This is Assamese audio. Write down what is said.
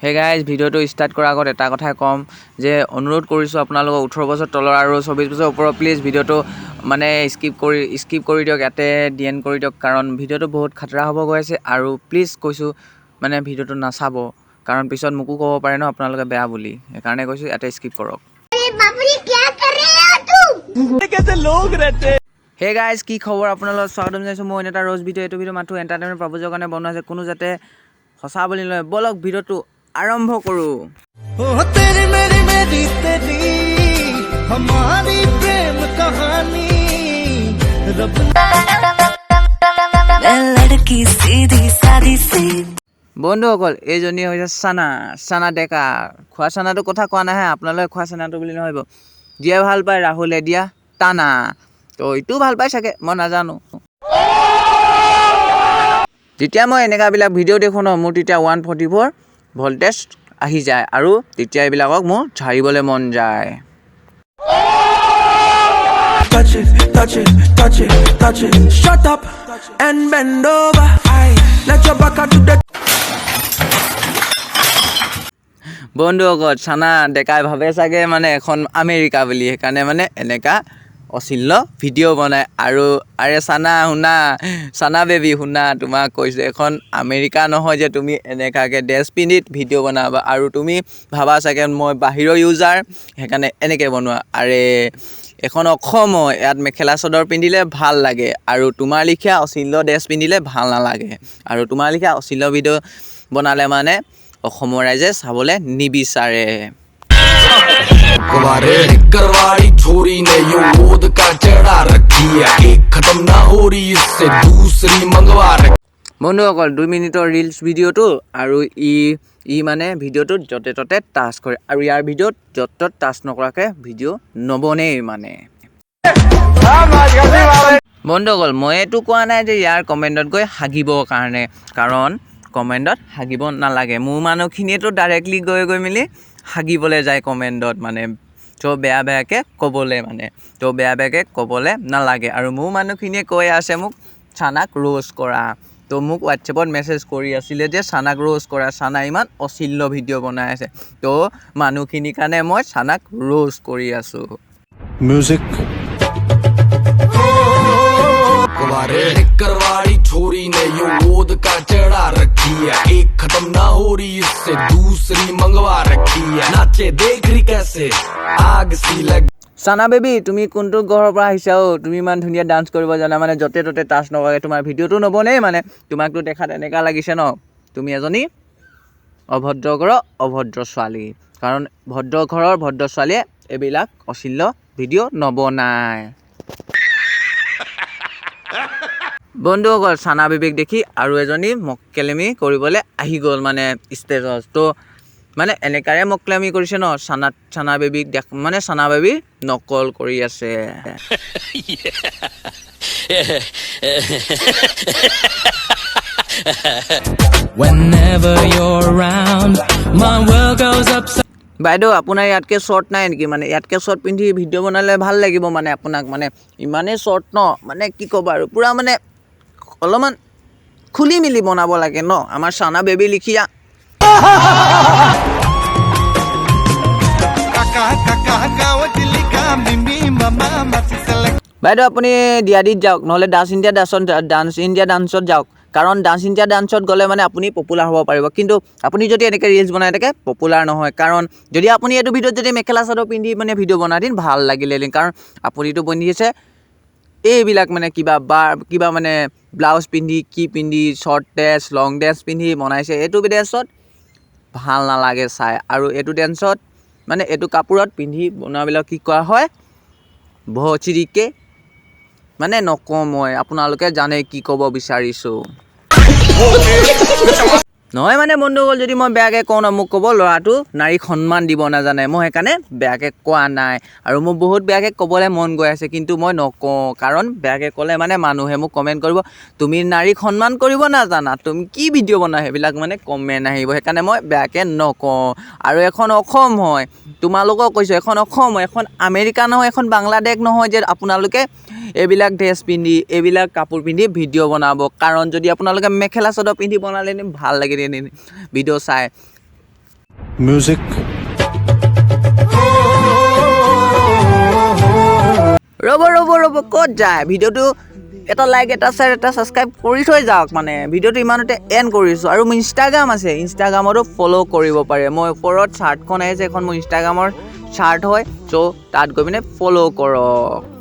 হে গাইজ ভিডিঅ'টো ষ্টাৰ্ট কৰাৰ আগত এটা কথাই ক'ম যে অনুৰোধ কৰিছোঁ আপোনালোকক 18 বছৰ তলৰ আৰু 24 বছৰ ওপৰৰ প্লিজ ভিডিঅ'টো মানে স্কিপ কৰি দিয়ক, ইয়াতে ডিএন কৰি দিয়ক, কাৰণ ভিডিঅ'টো বহুত খাতৰা হ'ব গৈ আছে। আৰু প্লিজ কৈছোঁ মানে ভিডিঅ'টো নাচাব, কাৰণ পিছত মোকো ক'ব পাৰে ন আপোনালোকে বেয়া বুলি, সেইকাৰণে কৈছোঁ ইয়াতে স্কিপ কৰক। হে গাইজ কি খবৰ আপোনালোকক স্বাগতম জনাইছোঁ মই এটা ৰ'জ ভিডিঅ'। এইটো ভিডিঅ' মাথো এণ্টাৰটেইনমেণ্ট পাবজৰ কাৰণে বনোৱা হৈছে, কোনো যাতে সঁচা বুলি নলয়। ব'লক ভিডিঅ'টো আৰম্ভ কৰোঁ। বন্ধুসকল এইজনী হৈছে চানা ডেকা। খোৱা চানাটো কথা কোৱা নাহে, আপোনালোকে খোৱা চানাটো বুলি নহয়, যিয়ে ভাল পায় ৰাহুলে দিয়া টানা, তো এইটোও ভাল পাই চাগে, মই নাজানো। যেতিয়া মই এনেকুৱাবিলাক ভিডিঅ' দেখোঁ ন, মোৰ তেতিয়া 144 ভল্টেজ আহি যায় আৰু তেতিয়া এইবিলাকক মোৰ ঝাৰিবলৈ মন যায়। বন্ধুসকল চানা ডেকাই ভাবে চাগে মানে এখন আমেৰিকা বুলি, সেইকাৰণে মানে এনেকা অশ্লীল ভিডিঅ' বনায়। আৰু আৰে চানা বেবী শুনা, তোমাক কৈছোঁ এখন আমেৰিকা নহয় যে তুমি এনেকুৱাকৈ ড্ৰেছ পিন্ধি ভিডিঅ' বনাবা। আৰু তুমি ভাবা চাগে মই বাহিৰৰ ইউজাৰ সেইকাৰণে এনেকৈ বনোৱা। আৰে এখন অসম হয়, ইয়াত মেখেলা চাদৰ পিন্ধিলে ভাল লাগে আৰু তোমাৰ লিখীয়া অশ্লীল ড্ৰেছ পিন্ধিলে ভাল নালাগে। আৰু তোমাৰ লিখীয়া অশ্লীল ভিডিঅ' বনালে মানে অসমৰ ৰাইজে চাবলৈ নিবিচাৰে। বন্ধুসকল 2 মিনিটৰ ৰিলছ ভিডিঅ'টো, আৰু ই মানে ভিডিঅ'টোত য'তে ত'তে টাচ কৰে, আৰু ইয়াৰ ভিডিঅ'ত য'ত ত'ত টাচ নকৰাকৈ ভিডিঅ' নবনেই মানে। বন্ধুসকল মই এইটো কোৱা নাই যে ইয়াৰ কমেণ্টত গৈ হাগিবৰ কাৰণে, কাৰণ কমেণ্টত হাগিব নালাগে। মোৰ মানুহখিনিয়েতো ডাইৰেক্টলি গৈ মেলি হাগিবলৈ যায় কমেণ্টত, মানে তো বেয়াকৈ ক'বলৈ তো বেয়াকৈ ক'বলৈ নালাগে। আৰু মোৰ মানুহখিনিয়ে কৈ আছে মোক চানাক ৰ'ষ্ট কৰা, তো মোক হোৱাটছএপত মেছেজ কৰি আছিলে যে চানাক ৰ'ষ্ট কৰা, চানা ইমান অশ্লীল ভিডিঅ' বনাই আছে। তো মানুহখিনিৰ কাৰণে মই চানাক ৰ'ষ্ট কৰি আছোঁ। মিউজিক চানা বেবী তুমি কোনটো ঘৰৰ পৰা আহিছা? তুমি ইমান ধুনীয়া ডান্স কৰিব জানা, মানে য'তে ত'তে টাচ নকৰাকৈ তোমাৰ ভিডিঅ'টো নবনেই মানে। তোমাকতো দেখাত এনেকুৱা লাগিছে ন তুমি এজনী অভদ্ৰ ঘৰৰ অভদ্ৰ ছোৱালী, কাৰণ ভদ্ৰ ঘৰৰ ভদ্ৰ ছোৱালীয়ে এইবিলাক অশ্লীল ভিডিঅ' নবনায়। বন্ধুসকল চানা বেবীক দেখি আৰু এজনী মক্কেলেমি কৰিবলৈ আহি গ'ল মানে ষ্টেজত। তো মানে এনেকাৰে মক্কেলেমি কৰিছে ন, চানা বেবীক মানে চানা বেবী নকল কৰি আছে। বাইদেউ আপোনাৰ ইয়াতকৈ শ্বৰ্ট নাই নেকি? মানে ইয়াতকৈ শ্বৰ্ট পিন্ধি ভিডিঅ' বনালে ভাল লাগিব মানে আপোনাক, মানে ইমানেই শ্বৰ্ট ন, মানে কি ক'বা আৰু পূৰা মানে অলপমান খুলি মেলি বনাব লাগে ন, আমাৰ চানা বেবী লিখিয়া। বাইদেউ আপুনি দিয়াদিত যাওক, নহ'লে ডান্স ইণ্ডিয়া ডান্সত যাওক, কাৰণ ডান্স ইণ্ডিয়া ডান্সত গ'লে মানে আপুনি পপুলাৰ হ'ব পাৰিব। কিন্তু আপুনি যদি এনেকৈ ৰিলছ বনাই থাকে পপুলাৰ নহয়, কাৰণ যদি আপুনি এইটো ভিডিঅ'ত যদি মেখেলা চাদৰ পিন্ধি মানে ভিডিঅ' বনাই দিন ভাল লাগিলে, কাৰণ আপুনিতো পিন্ধিছে এইবিলাক মানে কিবা মানে ব্লাউজ পিন্ধি শ্বৰ্ট ড্ৰেছ লং ড্ৰেছ পিন্ধি বনাইছে। এইটো ড্ৰেছত ভাল নালাগে চাই, আৰু এইটো ডেন্সত মানে এইটো কাপোৰত পিন্ধি বনোৱাবিলাক কি কোৱা হয় ভচিৰিকে, মানে নকওঁ মই, আপোনালোকে জানে কি ক'ব বিচাৰিছোঁ। নহয় মানে বন্ধুসকল যদি মই বেয়াকৈ কওঁ ন, মোক ক'ব ল'ৰাটো নাৰীক সন্মান দিব নাজানে, মই সেইকাৰণে বেয়াকৈ কোৱা নাই। আৰু মোৰ বহুত বেয়াকৈ ক'বলৈ মন গৈ আছে, কিন্তু মই নকওঁ, কাৰণ বেয়াকৈ ক'লে মানে মানুহে মোক কমেণ্ট কৰিব তুমি নাৰীক সন্মান কৰিব নাজানা, তুমি কি ভিডিঅ' বনোৱা, সেইবিলাক মানে কমেণ্ট আহিব, সেইকাৰণে মই বেয়াকৈ নকওঁ। আৰু এখন অসম হয়, তোমালোকক কৈছোঁ এখন অসম হয়, এখন আমেৰিকা নহয়, এখন বাংলাদেশ নহয় যে আপোনালোকে এইবিলাক ড্ৰেছ পিন্ধি এইবিলাক কাপোৰ পিন্ধি ভিডিঅ' বনাব। কাৰণ যদি আপোনালোকে মেখেলা চাদৰ পিন্ধি বনালে ভাল লাগে ভিডিঅ' চাই, music. ৰ'ব ক'ত যায় ভিডিঅ'টো এটা লাইক এটা শ্বেয়াৰ এটা ছাবস্ক্ৰাইব কৰি থৈ যাওক মানে ভিডিঅ'টো ইমানতে এণ্ড কৰিছোঁ আৰু মোৰ ইনষ্টাগ্ৰাম আছে ইনষ্টাগ্ৰামতো ফ'ল' কৰিব পাৰে মই ওপৰত চাৰ্টখন আহিছে এখন মোৰ ইনষ্টাগ্ৰামৰ চাৰ্ট হয় চ' তাত গৈ পিনে ফ'ল' কৰক